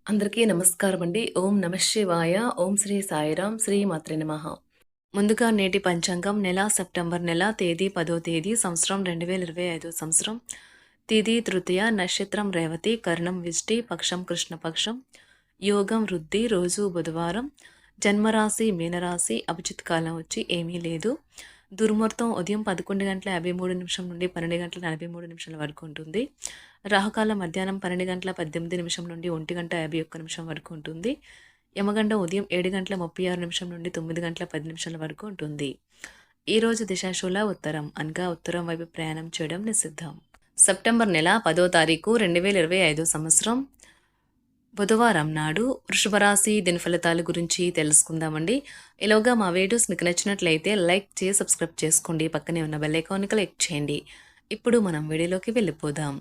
అందరికీ నమస్కారం అండి. ఓం నమః శివాయ. ఓం శ్రీ సాయిరాం. శ్రీ మాత్రే నమః. ముందుగా నేటి పంచాంగం నెల సెప్టెంబర్ నెల తేదీ 10వ తేదీ సంవత్సరం 2025 సంవత్సరం. తిథి తృతీయ, నక్షత్రం రేవతి, కరణం విష్టి, పక్షం కృష్ణపక్షం, యోగం వృద్ధి, రోజు బుధవారం, జన్మరాశి మీనరాశి, అభిజిత్ కాలం వచ్చి ఏమీ లేదు. దుర్ముహూర్తం ఉదయం 11:53 నుండి 12:43 వరకు ఉంటుంది. రాహుకాలం మధ్యాహ్నం 12:18 నుండి 1:51 వరకు ఉంటుంది. యమగండం ఉదయం 7:36 నుండి 9:10 వరకు ఉంటుంది. ఈరోజు దిశాశూల ఉత్తరం అనగా ఉత్తరం వైపు ప్రయాణం చేయడం నిషిద్ధం. సెప్టెంబర్ నెల 10వ తారీఖు 2025 సంవత్సరం బుధవారం నాడు వృషభ రాశి దిన ఫలితాల గురించి తెలుసుకుందామండి. ఈలోగా మా వీడియోస్ మీకు నచ్చినట్లయితే లైక్ చేసి సబ్స్క్రైబ్ చేసుకోండి. పక్కనే ఉన్న బెల్ ఐకాన్ని క్లిక్ చేయండి. ఇప్పుడు మనం వీడియోలోకి వెళ్ళిపోదాం.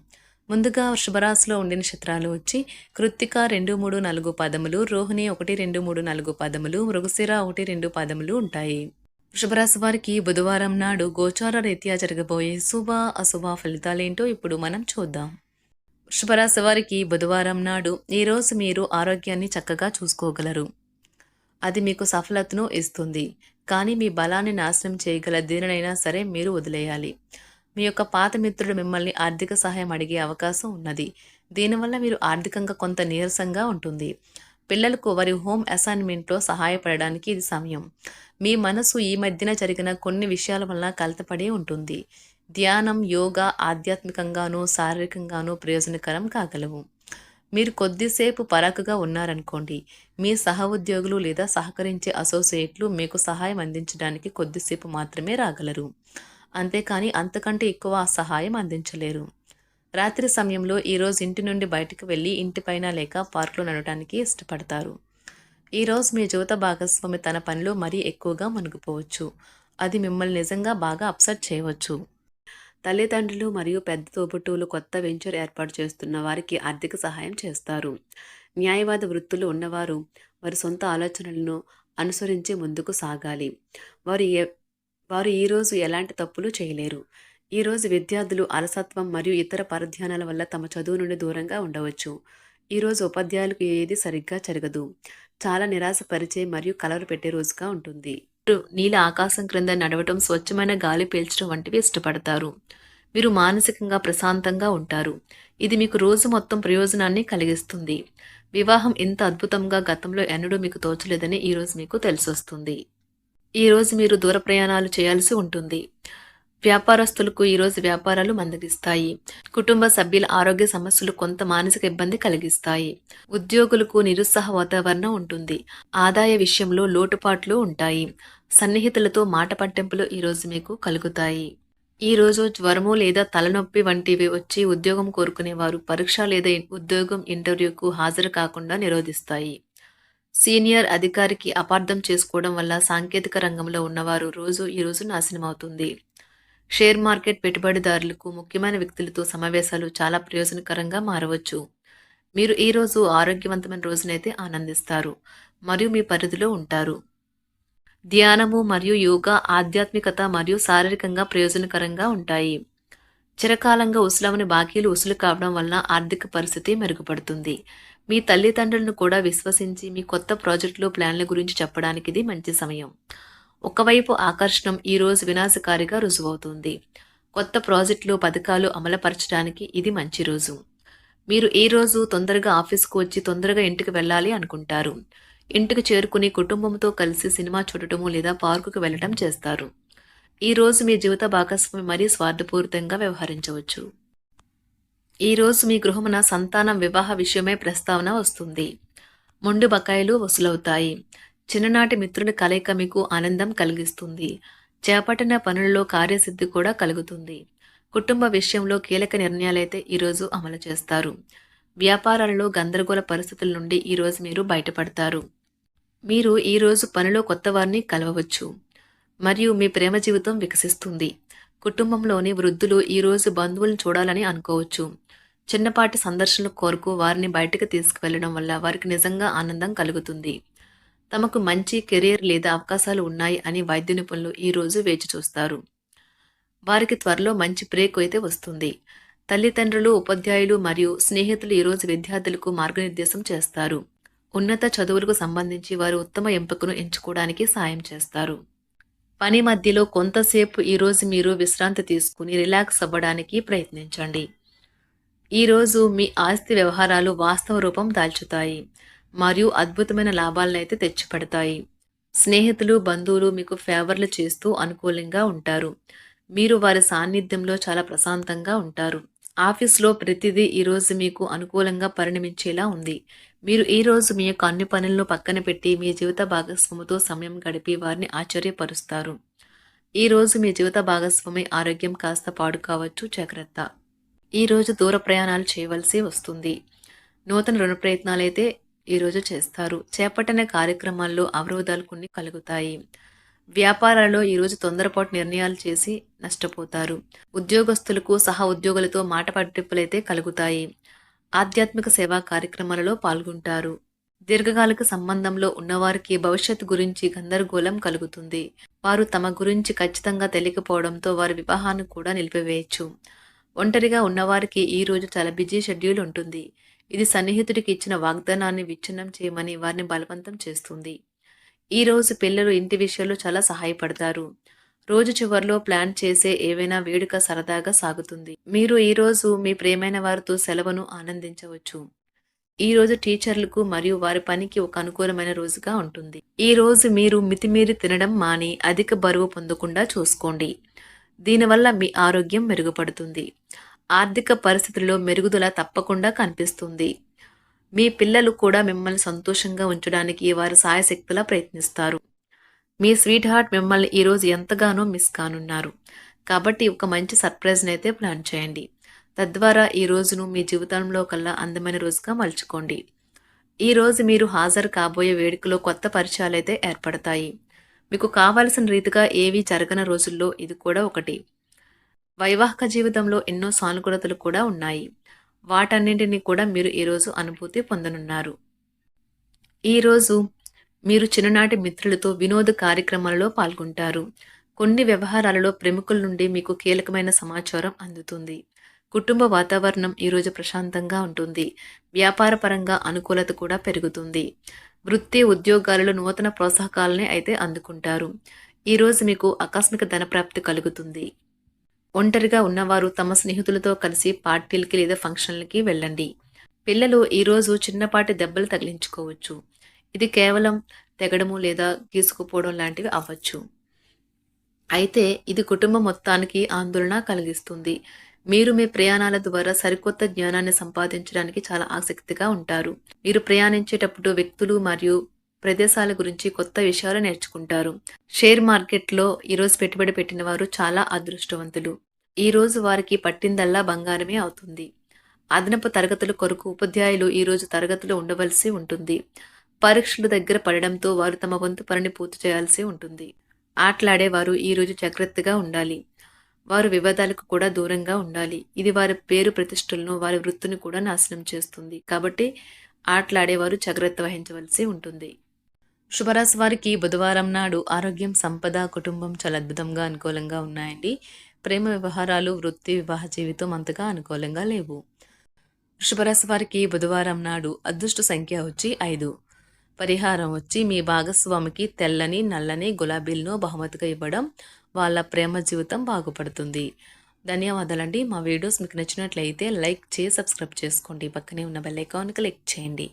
ముందుగా వృషభ రాశిలో ఉండే నక్షత్రాలు వచ్చి కృత్తిక 2, 3, 4 పదములు, రోహిణి 1, 2, 3, 4 పదములు, మృగశిర 1, 2 పదములు ఉంటాయి. వృషభ రాశి వారికి బుధవారం నాడు గోచార రీత్యా జరగబోయే శుభ అశుభ ఫలితాలేంటో ఇప్పుడు మనం చూద్దాం. వృషభ రాశి వారికి బుధవారం నాడు ఈరోజు మీరు ఆరోగ్యాన్ని చక్కగా చూసుకోగలరు. అది మీకు సఫలతను ఇస్తుంది. కానీ మీ బలాన్ని నాశనం చేయగల దేనినైనా సరే మీరు వదిలేయాలి. మీ యొక్క పాత మిత్రుడు మిమ్మల్ని ఆర్థిక సహాయం అడిగే అవకాశం ఉన్నది. దీనివల్ల మీరు ఆర్థికంగా కొంత నీరసంగా ఉంటుంది. పిల్లలకు వారి హోమ్ అసైన్మెంట్లో సహాయపడడానికి ఇది సమయం. మీ మనసు ఈ మధ్యన జరిగిన కొన్ని విషయాల వల్ల కలతపడి ఉంటుంది. ధ్యానం, యోగా ఆధ్యాత్మికంగానూ శారీరకంగానూ ప్రయోజనకరం కాగలవు. మీరు కొద్దిసేపు పరాకుగా ఉన్నారనుకోండి, మీ సహ ఉద్యోగులు లేదా సహకరించే అసోసియేట్లు మీకు సహాయం అందించడానికి కొద్దిసేపు మాత్రమే రాగలరు. అంతేకాని అంతకంటే ఎక్కువ సహాయం అందించలేరు. రాత్రి సమయంలో ఈరోజు ఇంటి నుండి బయటకు వెళ్ళి ఇంటిపైన లేక పార్కులో నడవడానికి ఇష్టపడతారు. ఈరోజు మీ జీవిత భాగస్వామి తన పనిలో మరీ ఎక్కువగా మునిగిపోవచ్చు. అది మిమ్మల్ని నిజంగా బాగా అప్సెట్ చేయవచ్చు. తల్లిదండ్రులు మరియు పెద్ద తోబుట్టువులు కొత్త వెంచర్ ఏర్పాటు చేస్తున్న వారికి ఆర్థిక సహాయం చేస్తారు. న్యాయవాద వృత్తులు ఉన్నవారు వారి సొంత ఆలోచనలను అనుసరించి ముందుకు సాగాలి. వారు ఈరోజు ఎలాంటి తప్పులు చేయలేరు. ఈరోజు విద్యార్థులు అలసత్వం మరియు ఇతర పరధ్యానాల వల్ల తమ చదువు నుండి దూరంగా ఉండవచ్చు. ఈరోజు ఉపాధ్యాయులకు ఏది సరిగ్గా జరగదు. చాలా నిరాశపరిచే మరియు కలవరపెట్టే రోజుగా ఉంటుంది. నీల ఆకాశం క్రింద నడవటం, స్వచ్ఛమైన గాలి పీల్చడం వంటివి ఇష్టపడతారు. మీరు మానసికంగా ప్రశాంతంగా ఉంటారు. ఇది మీకు రోజు మొత్తం ప్రయోజనాన్ని కలిగిస్తుంది. వివాహం ఇంత అద్భుతంగా గతంలో ఎన్నడూ మీకు తోచలేదని ఈరోజు మీకు తెలిసొస్తుంది. ఈరోజు మీరు దూర ప్రయాణాలు చేయాల్సి ఉంటుంది. వ్యాపారస్తులకు ఈరోజు వ్యాపారాలు మందగిస్తాయి. కుటుంబ సభ్యుల ఆరోగ్య సమస్యలు కొంత మానసిక ఇబ్బంది కలిగిస్తాయి. ఉద్యోగులకు నిరుత్సాహ వాతావరణం ఉంటుంది. ఆదాయ విషయంలో లోటుపాట్లు ఉంటాయి. సన్నిహితులతో మాట పట్టింపులు ఈరోజు మీకు కలుగుతాయి. ఈరోజు జ్వరము లేదా తలనొప్పి వంటివి వచ్చి ఉద్యోగం కోరుకునేవారు పరీక్ష లేదా ఉద్యోగం ఇంటర్వ్యూకు హాజరు కాకుండా నిరోధిస్తాయి. సీనియర్ అధికారికి అపార్థం చేసుకోవడం వల్ల సాంకేతిక రంగంలో ఉన్నవారు ఈరోజు నాశనం అవుతుంది. షేర్ మార్కెట్ పెట్టుబడిదారులకు ముఖ్యమైన వ్యక్తులతో సమావేశాలు చాలా ప్రయోజనకరంగా మారవచ్చు. మీరు ఈరోజు ఆరోగ్యవంతమైన రోజునైతే ఆనందిస్తారు మరియు మీ పరిధిలో ఉంటారు. ధ్యానము మరియు యోగా ఆధ్యాత్మికత మరియు శారీరకంగా ప్రయోజనకరంగా ఉంటాయి. చిరకాలంగా ఉసులవని బాకీలు ఉసులు కావడం వలన ఆర్థిక పరిస్థితి మెరుగుపడుతుంది. మీ తల్లిదండ్రులను కూడా విశ్వసించి మీ కొత్త ప్రాజెక్టులు ప్లాన్ల గురించి చెప్పడానికి ఇది మంచి సమయం. ఒకవైపు ఆకర్షణం ఈరోజు వినాశకారిగా రుజువవుతుంది. కొత్త ప్రాజెక్టులు పథకాలు అమలుపరచడానికి ఇది మంచి రోజు. మీరు ఈ రోజు తొందరగా ఆఫీస్కు వచ్చి తొందరగా ఇంటికి వెళ్ళాలి అనుకుంటారు. ఇంటికి చేరుకుని కుటుంబంతో కలిసి సినిమా చూడటము లేదా పార్కుకు వెళ్ళటం చేస్తారు. ఈ రోజు మీ జీవిత భాగస్వామి మరీ స్వార్థపూరితంగా వ్యవహరించవచ్చు. ఈ రోజు మీ గృహమున సంతానం వివాహ విషయమై ప్రస్తావన వస్తుంది. మొండి బకాయిలు వసూలవుతాయి. చిన్ననాటి మిత్రుల కలయిక మీకు ఆనందం కలిగిస్తుంది. చేపట్టిన పనులలో కార్యసిద్ధి కూడా కలుగుతుంది. కుటుంబ విషయంలో కీలక నిర్ణయాలైతే ఈరోజు అమలు చేస్తారు. వ్యాపారాలలో గందరగోళ పరిస్థితుల నుండి ఈరోజు మీరు బయటపడతారు. మీరు ఈరోజు పనిలో కొత్త వారిని కలవవచ్చు మరియు మీ ప్రేమ జీవితం వికసిస్తుంది. కుటుంబంలోని వృద్ధులు ఈరోజు బంధువులను చూడాలని అనుకోవచ్చు. చిన్నపాటి సందర్శనల కోరుకు వారిని బయటకు తీసుకువెళ్లడం వల్ల వారికి నిజంగా ఆనందం కలుగుతుంది. తమకు మంచి కెరీర్ లేదా అవకాశాలు ఉన్నాయి అని వైద్య నిపుణులు ఈరోజు వేచి చూస్తారు. వారికి త్వరలో మంచి బ్రేక్ అయితే వస్తుంది. తల్లిదండ్రులు, ఉపాధ్యాయులు మరియు స్నేహితులు ఈరోజు విద్యార్థులకు మార్గనిర్దేశం చేస్తారు. ఉన్నత చదువులకు సంబంధించి వారు ఉత్తమ ఎంపికను ఎంచుకోవడానికి సాయం చేస్తారు. పని మధ్యలో కొంతసేపు ఈరోజు మీరు విశ్రాంతి తీసుకుని రిలాక్స్ అవ్వడానికి ప్రయత్నించండి. ఈరోజు మీ ఆస్తి వ్యవహారాలు వాస్తవ రూపం దాల్చుతాయి మరియు అద్భుతమైన లాభాలనైతే తెచ్చిపెడతాయి. స్నేహితులు, బంధువులు మీకు ఫేవర్లు చేస్తూ అనుకూలంగా ఉంటారు. మీరు వారి సాన్నిధ్యంలో చాలా ప్రశాంతంగా ఉంటారు. ఆఫీస్లో ప్రతిదీ ఈరోజు మీకు అనుకూలంగా పరిణమించేలా ఉంది. మీరు ఈరోజు మీ యొక్క అన్ని పనులను పక్కన పెట్టి మీ జీవిత భాగస్వామితో సమయం గడిపి వారిని ఆశ్చర్యపరుస్తారు. ఈరోజు మీ జీవిత భాగస్వామి ఆరోగ్యం కాస్త పాడు కావచ్చు, జాగ్రత్త. ఈరోజు దూర ప్రయాణాలు చేయవలసి వస్తుంది. నూతన రుణ ప్రయత్నాలైతే ఈరోజు చేస్తారు. చేపట్టిన కార్యక్రమాల్లో అవరోధాలు కొన్ని కలుగుతాయి. వ్యాపారాల్లో ఈరోజు తొందరపాటు నిర్ణయాలు చేసి నష్టపోతారు. ఉద్యోగస్తులకు సహా ఉద్యోగులతో మాట పట్టింపులైతే కలుగుతాయి. ఆధ్యాత్మిక సేవా కార్యక్రమాలలో పాల్గొంటారు. దీర్ఘకాలిక సంబంధంలో ఉన్నవారికి భవిష్యత్తు గురించి గందరగోళం కలుగుతుంది. వారు తమ గురించి ఖచ్చితంగా తెలియకపోవడంతో వారి వివాహాన్ని కూడా నిలిపివేయచ్చు. ఒంటరిగా ఉన్నవారికి ఈ రోజు చాలా బిజీ షెడ్యూల్ ఉంటుంది. ఇది సన్నిహితుడికి ఇచ్చిన వాగ్దానాన్ని విచ్ఛిన్నం చేయమని వారిని బలవంతం చేస్తుంది. ఈ రోజు పిల్లలు ఇంటి విషయాల్లో చాలా సహాయపడతారు. రోజు చివరిలో ప్లాన్ చేసే ఏవైనా వేడుక సరదాగా సాగుతుంది. మీరు ఈరోజు మీ ప్రియమైన వారితో సెలవును ఆనందించవచ్చు. ఈ రోజు టీచర్లకు మరియు వారి పనికి ఒక అనుకూలమైన రోజుగా ఉంటుంది. ఈ రోజు మీరు మితిమీరి తినడం మాని అధిక బరువు పొందకుండా చూసుకోండి. దీనివల్ల మీ ఆరోగ్యం మెరుగుపడుతుంది. ఆర్థిక పరిస్థితుల్లో మెరుగుదల తప్పకుండా కనిపిస్తుంది. మీ పిల్లలు కూడా మిమ్మల్ని సంతోషంగా ఉంచడానికి వారి సాయశక్తులా ప్రయత్నిస్తారు. మీ స్వీట్ హార్ట్ మిమ్మల్ని ఈరోజు ఎంతగానో మిస్ కానున్నారు. కాబట్టి ఒక మంచి సర్ప్రైజ్ని అయితే ప్లాన్ చేయండి. తద్వారా ఈ రోజును మీ జీవితంలో కల్లా అందమైన రోజుగా మలుచుకోండి. ఈ రోజు మీరు హాజరు కాబోయే వేడుకలో కొత్త పరిచయాలు అయితే ఏర్పడతాయి. మీకు కావలసిన రీతిగా ఏవీ జరగని రోజుల్లో ఇది కూడా ఒకటి. వైవాహిక జీవితంలో ఎన్నో సానుకూలతలు కూడా ఉన్నాయి. వాటన్నింటినీ కూడా మీరు ఈరోజు అనుభూతి పొందనున్నారు. ఈరోజు మీరు చిన్ననాటి మిత్రులతో వినోద కార్యక్రమాలలో పాల్గొంటారు. కొన్ని వ్యవహారాలలో ప్రముఖుల నుండి మీకు కీలకమైన సమాచారం అందుతుంది. కుటుంబ వాతావరణం ఈరోజు ప్రశాంతంగా ఉంటుంది. వ్యాపారపరంగా అనుకూలత కూడా పెరుగుతుంది. వృత్తి, ఉద్యోగాలలో నూతన ప్రోత్సాహకాలని అయితే అందుకుంటారు. ఈరోజు మీకు ఆకస్మిక ధనప్రాప్తి కలుగుతుంది. ఒంటరిగా ఉన్నవారు తమ స్నేహితులతో కలిసి పార్టీలకి లేదా ఫంక్షన్లకి వెళ్ళండి. పిల్లలు ఈరోజు చిన్నపాటి దెబ్బలు తగిలించుకోవచ్చు. ఇది కేవలం తెగడము లేదా గీసుకుపోవడం లాంటివి అవ్వచ్చు. అయితే ఇది కుటుంబం మొత్తానికి ఆందోళన కలిగిస్తుంది. మీరు మీ ప్రయాణాల ద్వారా సరికొత్త జ్ఞానాన్ని సంపాదించడానికి చాలా ఆసక్తిగా ఉంటారు. మీరు ప్రయాణించేటప్పుడు వ్యక్తులు మరియు ప్రదేశాల గురించి కొత్త విషయాలు నేర్చుకుంటారు. షేర్ మార్కెట్లో ఈరోజు పెట్టుబడి పెట్టిన వారు చాలా అదృష్టవంతులు. ఈరోజు వారికి పట్టిందల్లా బంగారమే అవుతుంది. అదనపు తరగతుల కొరకు ఉపాధ్యాయులు ఈరోజు తరగతిలో ఉండవలసి ఉంటుంది. పరీక్షలు దగ్గర పడడంతో వారు తమ వంతు పనిని పూర్తి చేయాల్సి ఉంటుంది. ఆటలాడేవారు ఈరోజు జాగ్రత్తగా ఉండాలి. వారు వివాదాలకు కూడా దూరంగా ఉండాలి. ఇది వారి పేరు ప్రతిష్టలను, వారి వృత్తిని కూడా నాశనం చేస్తుంది. కాబట్టి ఆటలాడేవారు జాగ్రత్త వహించవలసి ఉంటుంది. శుభరాశి వారికి బుధవారం నాడు ఆరోగ్యం, సంపద, కుటుంబం చాలా అద్భుతంగా అనుకూలంగా ఉన్నాయండి. ప్రేమ వ్యవహారాలు, వృత్తి, వివాహ జీవితం అంతగా అనుకూలంగా లేవు. వృషభరాశి వారికి బుధవారం నాడు అదృష్ట సంఖ్య వచ్చి 5. పరిహారం వచ్చి మీ భాగస్వామికి తెల్లని, నల్లని గులాబీలను బహుమతిగా ఇవ్వడం వాళ్ళ ప్రేమ జీవితం బాగుపడుతుంది. ధన్యవాదాలండి. మా వీడియోస్ మీకు నచ్చినట్లయితే లైక్ చేసి సబ్స్క్రైబ్ చేసుకోండి. పక్కనే ఉన్న బెల్ ఐకాన్ క్లిక్ చేయండి.